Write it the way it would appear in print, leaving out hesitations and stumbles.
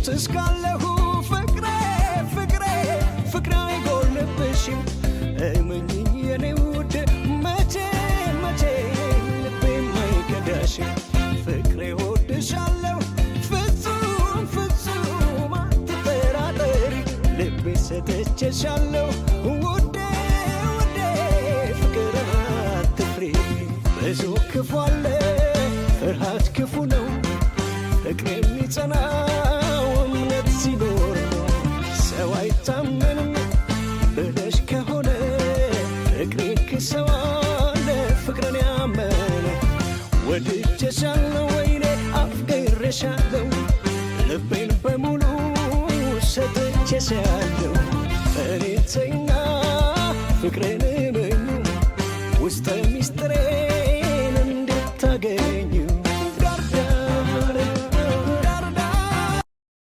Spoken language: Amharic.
እስካለሁ ፍቅሬ ፍቅሬ ፍቅሬ አይጎልብሽም እመኚኝ የኔ ውድ መቼ መቼ ልቤም አይከዳሽም ፍቅሬ እወድሻለሁ ፍጹም ፍጹም አትጠራጠሪ ልቤ ሰጥቼሻለሁ ውዴ ውዴ ፍቅርን አትፍሪ ብዙ ክፉ አለ ፍርሃት ክፉ ነው ፍቅር የሚጸናው እምነት ሲኖር ሰው አይታመንም ብለሽ ከሆነ ፍቅሬን ክሰዋለ ፍቅርን ያመነ ወድጄሻለሁ ወይኔ አፍቅሬሻለሁ ልቤን በሙሉ ሰጥቼሻለሁ እኔ ተይና ፍቅሬን